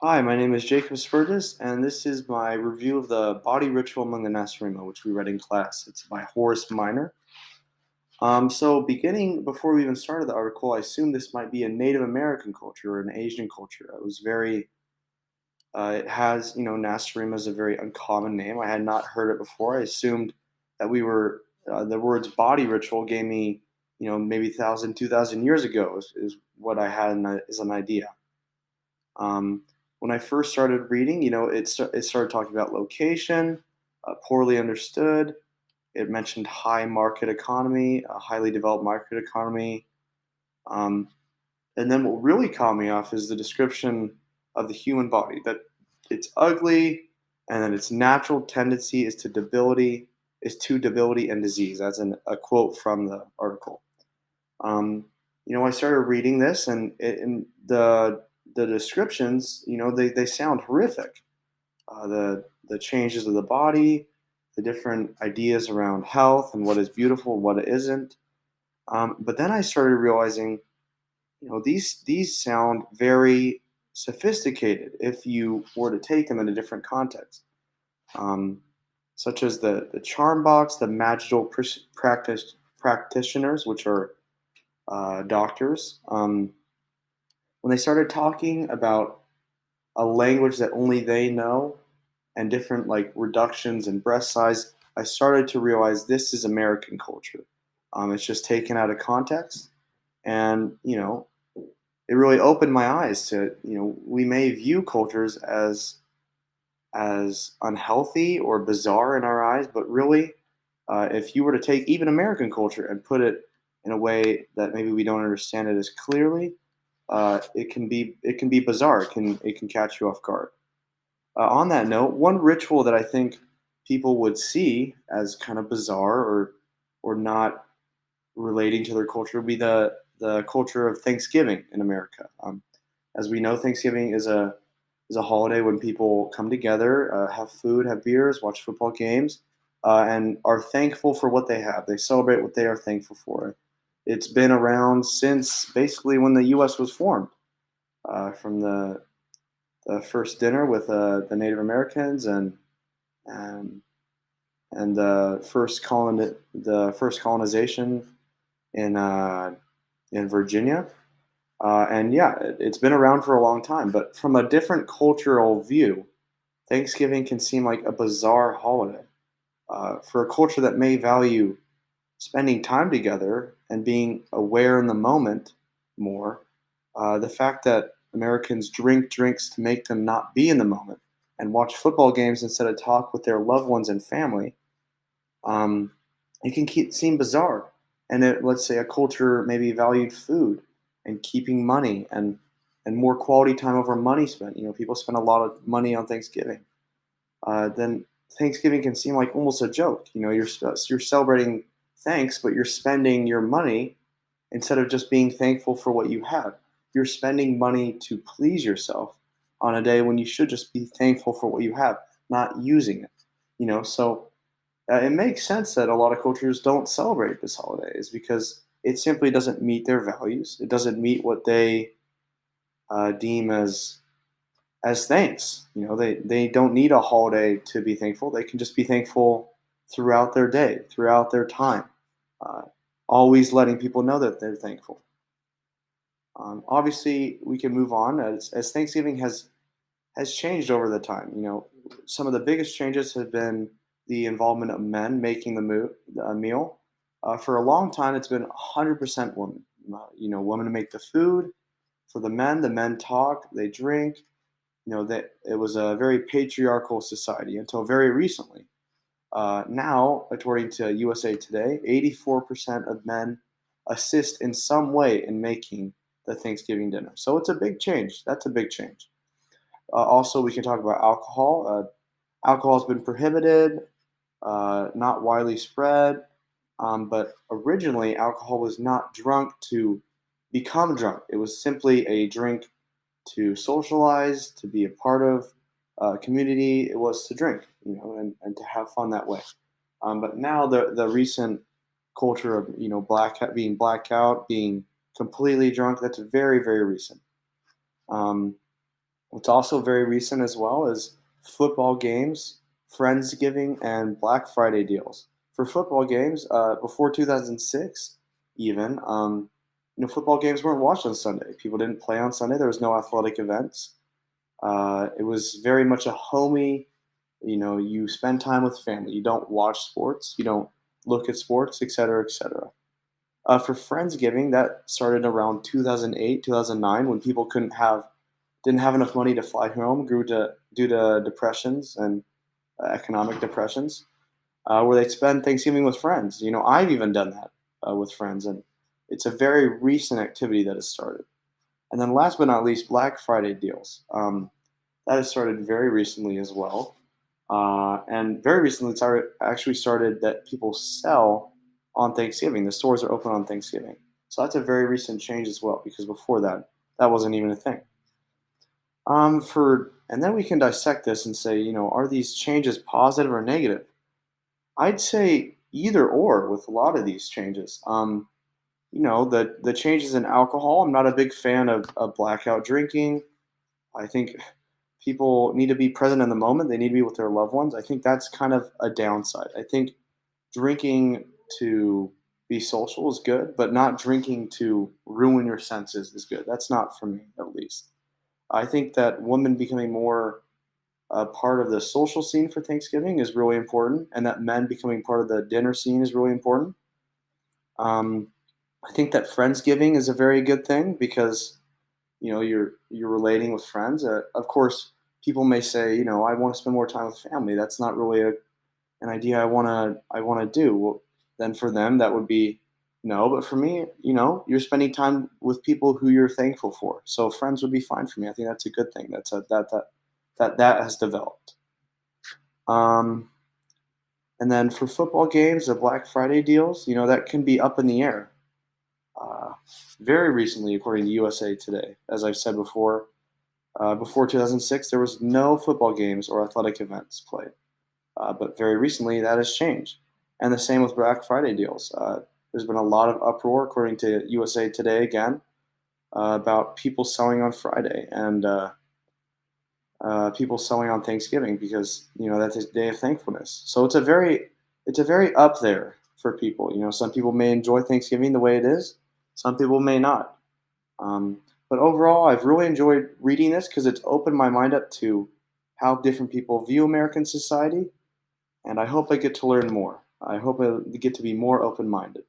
Hi, my name is Jacob Spurgis, and this is my review of the Body Ritual Among the Nasrima, which we read in class. It's by Horace Minor. Beginning before we even started the article, I assumed this might be a Native American culture or an Asian culture. It was very, it has, Nasrima is a very uncommon name. I had not heard it before. I assumed that the words body ritual gave me, maybe 1,000, 2,000 years ago is what I had as an idea. When I first started reading, it started talking about location, poorly understood. It mentioned high market economy, a highly developed market economy. Um, and then what really caught me off is the description of the human body that it's ugly and that its natural tendency is to debility and disease. That's a quote from the article. Um, I started reading this, and the descriptions, they sound horrific. The changes of the body, the different ideas around health and what is beautiful and what it isn't. But then I started realizing, these sound very sophisticated if you were to take them in a different context, um, such as the charm box, the magical practitioners, which are doctors. When they started talking about a language that only they know and different like reductions in breast size, I started to realize this is American culture. It's just taken out of context, and it really opened my eyes to we may view cultures as unhealthy or bizarre in our eyes, but really, if you were to take even American culture and put it in a way that maybe we don't understand it as clearly, it can be bizarre. It can catch you off guard. On that note, one ritual that I think people would see as kind of bizarre or not relating to their culture would be the culture of Thanksgiving in America. As we know, Thanksgiving is a holiday when people come together, have food, have beers, watch football games, and are thankful for what they have. They celebrate what they are thankful for. It's been around since basically when the U.S. was formed, from the first dinner with the Native Americans and and the first colonization in uh, in Virginia. And yeah, it's been around for a long time. But from a different cultural view, Thanksgiving can seem like a bizarre holiday for a culture that may value spending time together and being aware in the moment more. The fact that Americans drink drinks to make them not be in the moment and watch football games instead of talk with their loved ones and family, um, it can seem bizarre. And let's say a culture maybe valued food and keeping money and more quality time over money spent. People spend a lot of money on Thanksgiving. Then Thanksgiving can seem like almost a joke. You're celebrating thanks, but you're spending your money instead of just being thankful for what you have. You're spending money to please yourself on a day when you should just be thankful for what you have, not using it. So it makes sense that a lot of cultures don't celebrate this holiday, is because it simply doesn't meet their values. It doesn't meet what they deem as thanks. They don't need a holiday to be thankful. They can just be thankful throughout their day, throughout their time, uh, always letting people know that they're thankful. Obviously, we can move on as Thanksgiving has changed over the time. Some of the biggest changes have been the involvement of men making the meal. For a long time, it's been 100% women. Women make the food for the men. The men talk, they drink. That it was a very patriarchal society until very recently. Now, according to USA Today, 84% of men assist in some way in making the Thanksgiving dinner. So it's a big change. That's a big change. Also, we can talk about alcohol. Alcohol has been prohibited, not widely spread, but originally alcohol was not drunk to become drunk. It was simply a drink to socialize, to be a part of a community. It was to drink, and to have fun that way. But now the recent culture of being blackout, being completely drunk, that's very very recent. Um, What's also very recent as well is football games, Friendsgiving, and Black Friday deals. For football games, before 2006, even, football games weren't watched on Sunday. People didn't play on Sunday. There was no athletic events. It was very much a homey, you spend time with family. You don't watch sports. You don't look at sports, etc., etc. For Friendsgiving, that started around 2008, 2009, when people didn't have enough money to fly home, due to depressions and economic depressions, where they'd spend Thanksgiving with friends. I've even done that with friends, and it's a very recent activity that has started. And then, last but not least, Black Friday deals. That has started very recently as well. And very recently, actually started that people sell on Thanksgiving. The stores are open on Thanksgiving. So that's a very recent change as well, because before that, that wasn't even a thing. And then we can dissect this and say, are these changes positive or negative? I'd say either or with a lot of these changes. The changes in alcohol. I'm not a big fan of blackout drinking. I think people need to be present in the moment. They need to be with their loved ones. I think that's kind of a downside. I think drinking to be social is good, but not drinking to ruin your senses is good. That's not for me, at least. I think that women becoming more part of the social scene for Thanksgiving is really important, and that men becoming part of the dinner scene is really important. Um, I think that friendsgiving is a very good thing because you're relating with friends. Of course, people may say, I want to spend more time with family. That's not really an idea I want to do. Well, then for them that would be no, but for me, you're spending time with people who you're thankful for. So friends would be fine for me. I think that's a good thing. That has developed. Um, and then for football games, the Black Friday deals, that can be up in the air. Uh, Very recently, according to USA Today, as I've said before 2006, there was no football games or athletic events played. But very recently, that has changed. And the same with Black Friday deals. There's been a lot of uproar, according to USA Today again, about people selling on Friday and people selling on Thanksgiving because that's a day of thankfulness. So it's a very up there for people. Some people may enjoy Thanksgiving the way it is. Some people may not. Um, but overall, I've really enjoyed reading this because it's opened my mind up to how different people view American society, and I hope I get to learn more. I hope I get to be more open minded.